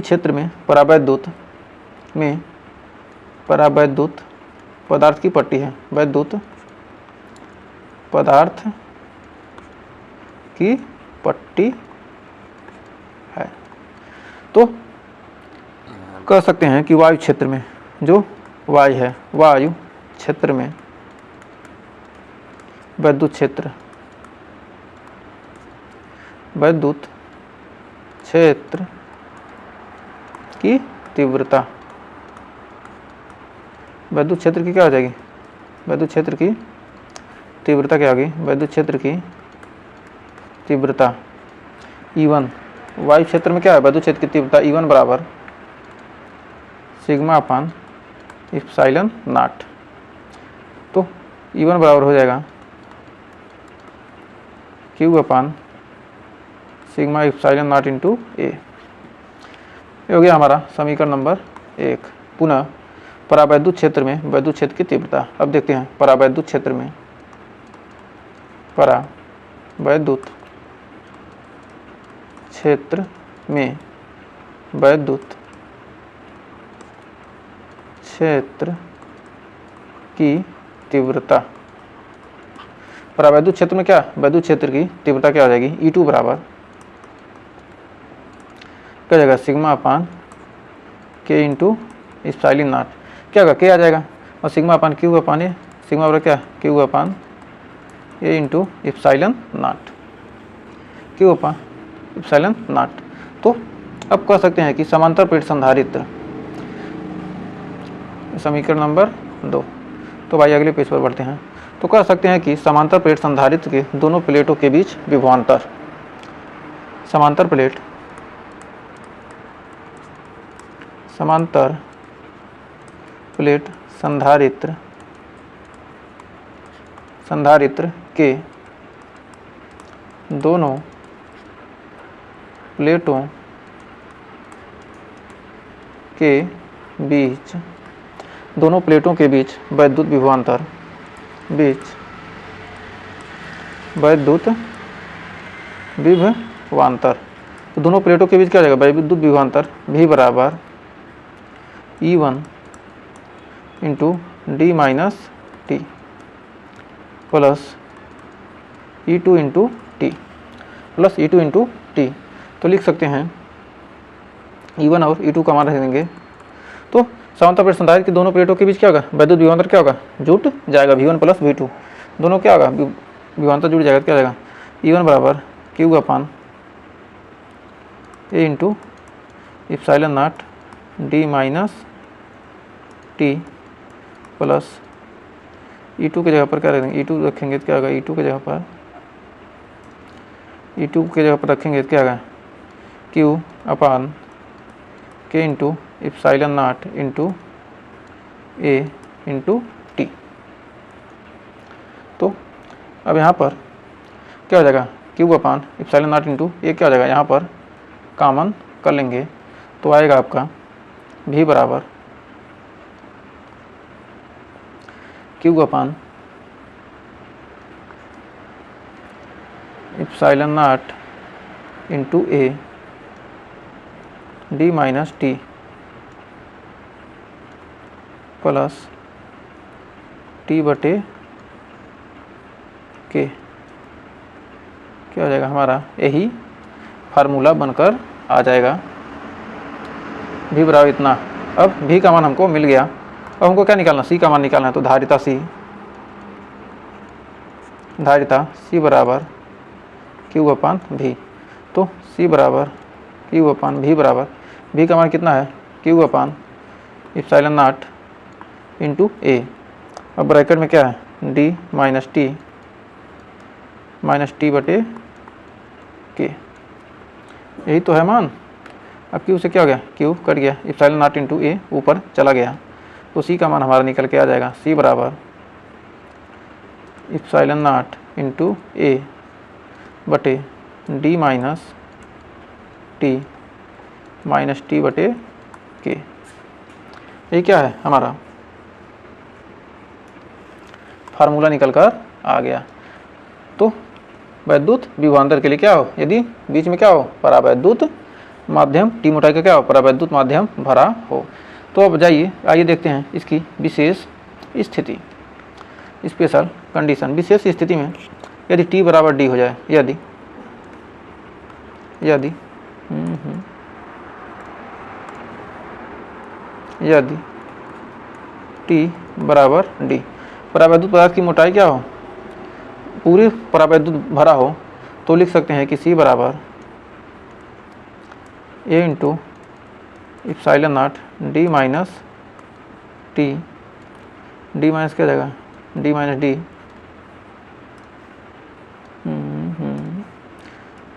क्षेत्र में परावैद्युत पदार्थ की पट्टी है, वैद्युत पदार्थ की पट्टी है। तो कह सकते हैं कि वायु क्षेत्र में जो वायु है, वायु क्षेत्र में वैद्युत क्षेत्र की तीव्रता, वैद्युत क्षेत्र की क्या हो जाएगी, वैद्युत क्षेत्र की तीव्रता क्या होगी, वैद्युत क्षेत्र की तीव्रता E1, वायु क्षेत्र में क्या है, वैद्युत क्षेत्र की तीव्रता E1 बराबर सिग्मा अपान एप्सिलॉन नॉट। तो E1 बराबर हो जाएगा Q upon sigma epsilon naught into A. ये हो गया हमारा समीकरण नंबर 1। पुनः परावैद्युत क्षेत्र में वैद्युत क्षेत्र की तीव्रता। अब देखते हैं परावैद्युत क्षेत्र में वैद्युत क्षेत्र की तीव्रता, परावैद्युत क्षेत्र में क्या, वैद्युत क्षेत्र की तीव्रता क्या हो जाएगी, E2 बराबर क्या जाएगा, sigma upon K into epsilon not, क्या होगा, K आ जाएगा, और सिग्मा अपान Q अपान ए, सिग्मा बराबर क्या, Q upon A into epsilon not, Q upon epsilon not. तो अब कह सकते हैं कि समांतर प्लेट संधारित्र, समीकरण नंबर 2। तो भाई अगले पेज पर बढ़ते हैं। तो कह सकते हैं कि समांतर प्लेट संधारित्र के दोनों प्लेटों के बीच विभवांतर, समांतर प्लेट संधारित्र के दोनों प्लेटों के बीच वैद्युत विभवांतर तो दोनों प्लेटों के बीच क्या हो जाएगा, वैद्युत विभवांतर V बराबर E1 into D minus T plus E2 into T plus E2 into T. तो लिख सकते हैं E1 और E2 का मान रख देंगे। तो समांतर प्लेट संधारित्र की दोनों प्लेटों के बीच क्या होगा, वैद्युत विभवांतर क्या होगा, जुट जाएगा। V1 प्लस V2 दोनों क्या होगा, विभवांतर जुट जाएगा। क्या जाएगा, E1 बराबर Q upon A into epsilon naught D minus T plus E2 की जगह पर क्या रखेंगे, E2 रखेंगे तो क्या होगा, E2 की जगह पर रखेंगे तो क्या होगा, Q upon K into epsilon naught into A into T. तो अब यहाँ पर क्या हो जाएगा, Q upon epsilon naught into A क्या हो जाएगा, यहाँ पर कॉमन कर लेंगे तो आएगा आपका V बराबर Q upon epsilon naught into A D minus T plus T बटे के। क्या हो जाएगा, हमारा यही फार्मूला बनकर आ जाएगा। भी बराबर इतना। अब भी का मान हमको मिल गया। अब हमको क्या निकालना, सी का मान निकालना है। तो धारिता सी बराबर क्यू अपान भी। तो सी बराबर क्यू अपान भी बराबर भी का मान कितना है, Q upon epsilon naught into A. अब ब्रैकेट में क्या है, डी माइनस टी बटे के, यही तो है मान। अब क्यू से क्या हो गया, क्यू कट गया, इप्सिलॉन नॉट इंटू ए ऊपर चला गया। तो सी का मान हमारा निकल के आ जाएगा, सी बराबर इप्सिलॉन नॉट इंटू ए बटे डी माइनस टी बटे के। ये क्या है, हमारा फार्मूला निकल कर आ गया। तो वैद्युत विभवांतर के लिए क्या हो, यदि बीच में क्या हो, परावैद्युत माध्यम, टी मोटाई का क्या हो, परावैद्युत माध्यम भरा हो। तो अब आइए देखते हैं इसकी विशेष स्थिति, स्पेशल कंडीशन। विशेष स्थिति में यदि टी बराबर डी हो जाए, यदि टी बराबर डी, परावैद्युत पदार्थ की मोटाई क्या हो, पूरी परावैद्युत भरा हो, तो लिख सकते हैं कि सी बराबर A into epsilon naught D minus T, D minus क्या जाएगा, D minus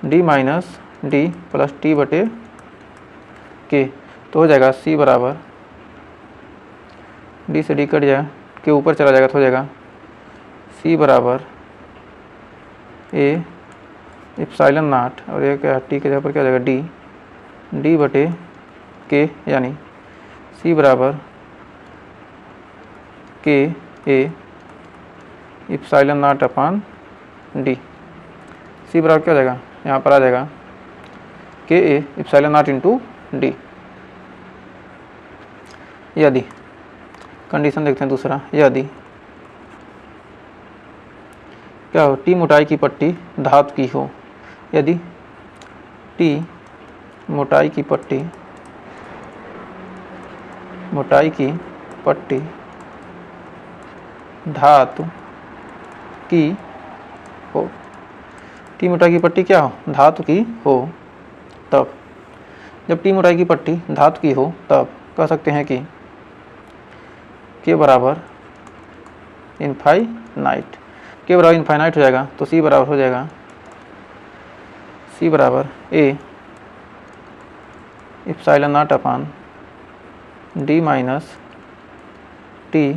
D minus D plus T बटे के। तो हो जाएगा सी बराबर, डी से डी कट जाएगा, के ऊपर चला जाएगा तो हो जाएगा सी बराबर ए इप्सिलॉन नॉट और ये क्या, टी के जगह पर क्या हो जाएगा, डी बटे के, यानी सी बराबर K A epsilon naught upon D. C बराबर क्या हो जाएगा, यहाँ पर आ जाएगा K A epsilon naught into D. यदि कंडीशन देखते हैं दूसरा, यदि क्या हो, टी मोटाई की पट्टी धातु की हो, यदि टी मोटाई की पट्टी धातु की हो, टी मोटाई की पट्टी क्या हो, धातु की हो, तब जब टी मोटाई की पट्टी धातु की हो तब कह सकते हैं कि के बराबर इनफाइनाइट, के बराबर इनफाइनाइट हो जाएगा। तो सी बराबर हो जाएगा, सी बराबर ए epsilon naught upon D minus T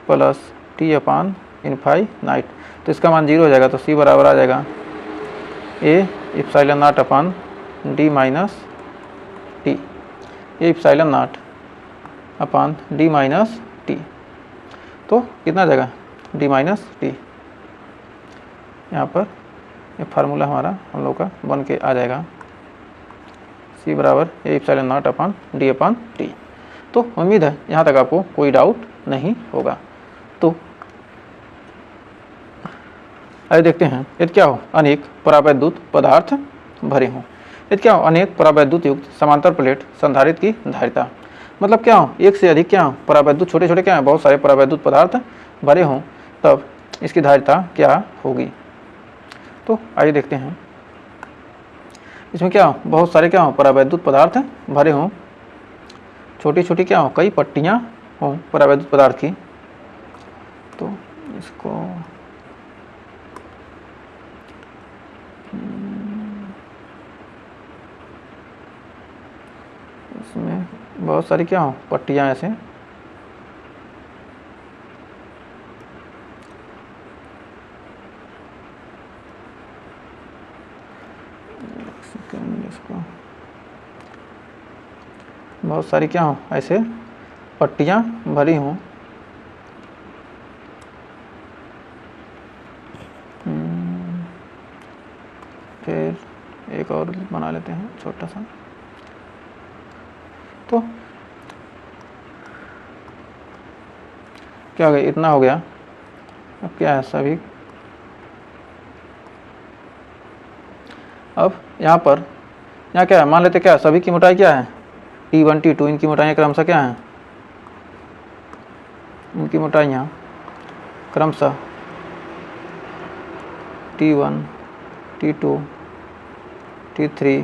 plus T upon infinite. तो इसका मान 0 हो जाएगा। तो सी बराबर आ जाएगा ए epsilon naught upon D minus T, ए epsilon naught upon D minus T. तो कितना आ जाएगा, डी माइनस टी। यहाँ पर ये फार्मूला हमारा हम लोग का बन के आ जाएगा, सी बराबर ए इप्सिलॉन नॉट अपान डी अपान टी। तो उम्मीद है यहाँ तक आपको कोई डाउट नहीं होगा। तो आइए देखते हैं, यदि क्या हो अनेक परावैद्युत पदार्थ भरे हों। यदि क्या हो अनेक परावैद्युत युक्त समांतर प्लेट संधारित्र की धारिता, मतलब क्या हो एक से अधिक क्या हो परावैद्युत, छोटे छोटे क्या है बहुत सारे परावैद्युत पदार्थ भरे हों, तब इसकी धारिता क्या होगी। तो आइए देखते हैं, इसमें क्या हो बहुत सारे क्या हो परावैद्युत पदार्थ भरे हों, छोटी छोटी क्या हो कई पट्टियाँ हों परावैद्युत पदार्थ की। तो इसको इसमें बहुत सारी क्या हो पट्टियाँ ऐसे इसको बहुत सारी क्या हो ऐसे पट्टियाँ भरी हों। फिर एक और बना लेते हैं छोटा सा। तो क्या हो गया, इतना हो गया। अब क्या है सभी, अब यहाँ पर यहाँ क्या है मान लेते क्या सभी की मोटाई क्या है T1 T2, इनकी मोटाइयाँ क्रमशः क्या है, इनकी मोटाइयाँ क्रमशः T1 T2 T3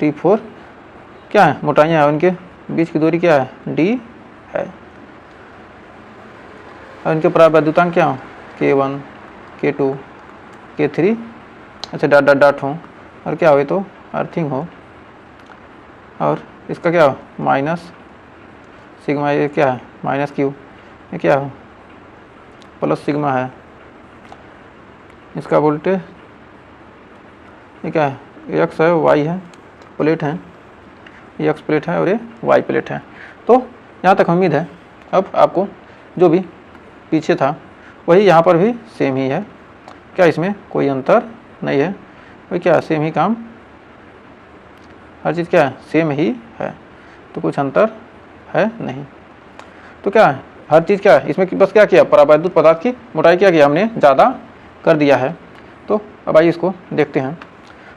T4 क्या है मोटाइयाँ है, उनके बीच की दूरी क्या है D है। और इनके परावैद्युतांक क्या हो K1 K2 K3 अच्छा डॉट डॉट डॉट हो, और क्या हो तो अर्थिंग हो, और इसका क्या हो माइनस सिग्मा, ये क्या है माइनस क्यू, ये क्या हो प्लस सिग्मा है। इसका वोल्टेज ये क्या है एक्स है वाई है प्लेट है, ये एक्स प्लेट है और ये वाई प्लेट है। तो यहाँ तक उम्मीद है अब आपको जो भी पीछे था वही यहाँ पर भी सेम ही है, क्या इसमें कोई अंतर नहीं है, वही क्या सेम ही काम, हर चीज़ क्या है सेम ही है, तो कुछ अंतर है नहीं। तो क्या है हर चीज़ क्या है इसमें बस क्या किया परावैद्युत पदार्थ की मोटाई क्या किया हमने ज़्यादा कर दिया है। तो अब आइए इसको देखते हैं।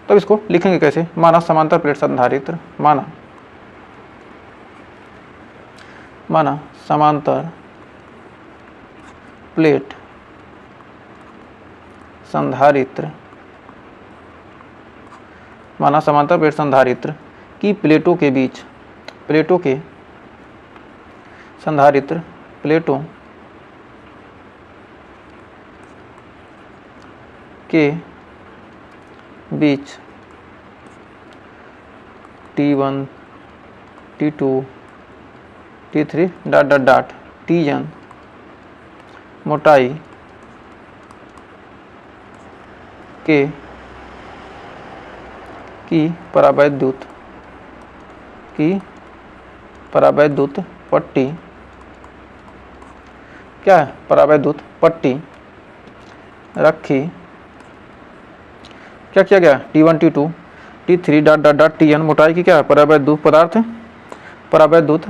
तब इसको लिखेंगे कैसे, माना समांतर प्लेट संधारित्र, माना समांतर प्लेट संधारित्र, माना समांतर प्लेट संधारित्र की प्लेटों के बीच, प्लेटों के संधारित्र प्लेटों के बीच T1 T2 T3 dot dot dot Tn मोटाई के की परावैद्युत पट्टी, क्या है परावैद्युत पट्टी रखी, क्या किया गया T1 T2 T3 dot dot dot Tn मोटाई की क्या है परावैद्युत पदार्थ, परावैद्युत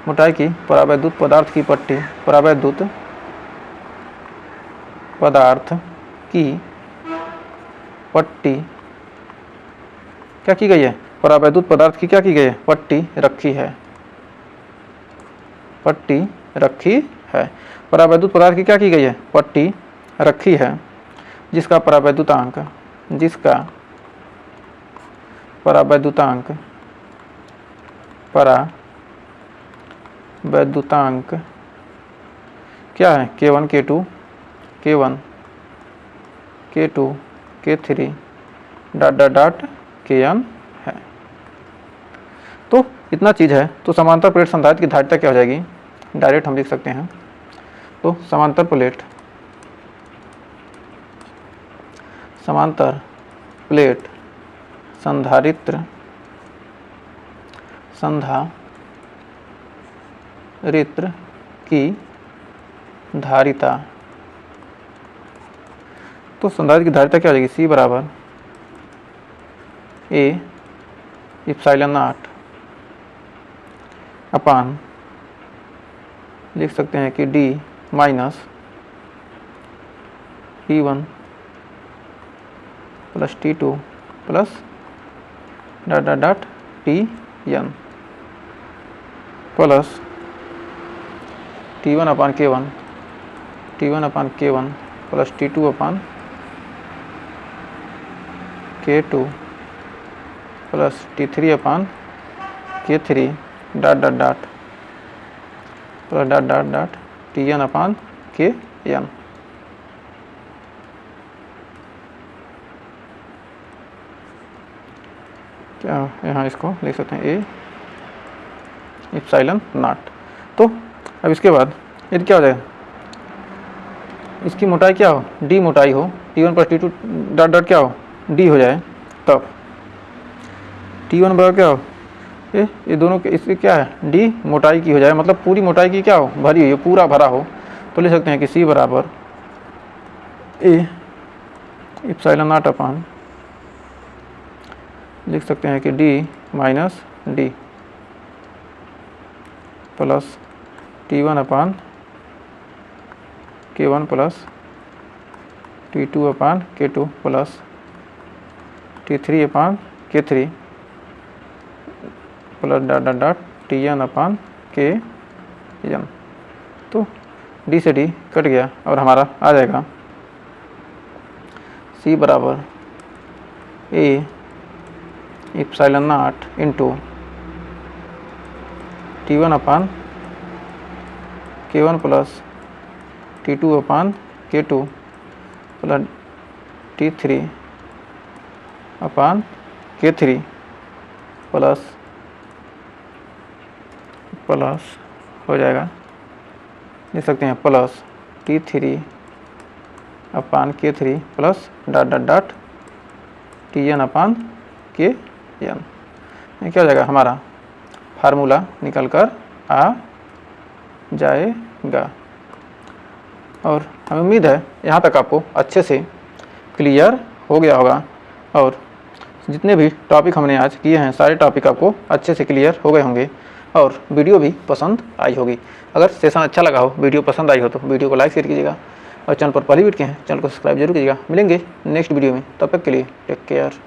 मोटाई की परावैद्युत पदार्थ की पट्टी, परावैद्युत पदार्थ की पट्टी क्या की गई है, परावैद्युत पदार्थ की क्या की गई है पट्टी रखी है, पट्टी रखी है। परावैद्युत पदार्थ की क्या की गई है पट्टी रखी है, जिसका परावैद्युतांक, जिसका परावैद्युतांक, परावैद्युतांक क्या है K1 K2 K1 K2 K3 dot dot dot Kn है। तो इतना चीज़ है। तो समांतर प्लेट संधारित्र की धारिता क्या हो जाएगी, डायरेक्ट हम लिख सकते हैं। तो समांतर प्लेट संधारित्र की धारिता, तो संधारित्र की धारिता क्या हो जाएगी C बराबर A एप्सिलॉन नॉट अपान लिख सकते हैं कि D minus T1 plus T2 plus dot dot dot Tn plus T1 अपान K1 T1 अपान K1 प्लस T2 अपान K2 प्लस T3 अपान K3 dot dot dot plus dot dot dot Tn अपान Kn। क्या यहाँ इसको लिख सकते हैं ए इप्सिलॉन नॉट। तो अब इसके बाद यदि क्या हो जाएगा, इसकी मोटाई क्या हो, डी मोटाई हो, T1 plus T2 dot dot क्या हो, डी हो जाए, तब T1 बराबर क्या हो, ये दोनों के इसकी क्या है, डी मोटाई की हो जाए, मतलब पूरी मोटाई की क्या हो, भरी हुई हो, पूरा भरा हो, तो ले सकते हैं कि सी बराबर ए इप्सिलॉन नॉट अपान लिख सकते हैं कि D minus D plus T1 अपान K1 प्लस T2 अपान K2 प्लस T3 अपान K3 plus dot dot dot Tn अपान Kn। तो डी से डी कट गया और हमारा आ जाएगा C बराबर ए इप्सिलॉन नॉट इंटू T1 अपान K1 प्लस T2 अपान K2 प्लस T3 अपान K3 plus हो जाएगा, लिख सकते हैं प्लस T3 अपान K3 plus dot dot dot Tn अपान Kn। क्या हो जाएगा, हमारा फार्मूला निकल कर आ जाएगा। और हमें उम्मीद है यहाँ तक आपको अच्छे से क्लियर हो गया होगा, और जितने भी टॉपिक हमने आज किए हैं सारे टॉपिक आपको अच्छे से क्लियर हो गए होंगे और वीडियो भी पसंद आई होगी। अगर सेशन अच्छा लगा हो, वीडियो पसंद आई हो तो वीडियो को लाइक शेयर कीजिएगा, और चैनल पर पहली वीडियो के हैं चैनल को सब्सक्राइब जरूर कीजिएगा। मिलेंगे नेक्स्ट वीडियो में, तब तक के लिए टेक केयर।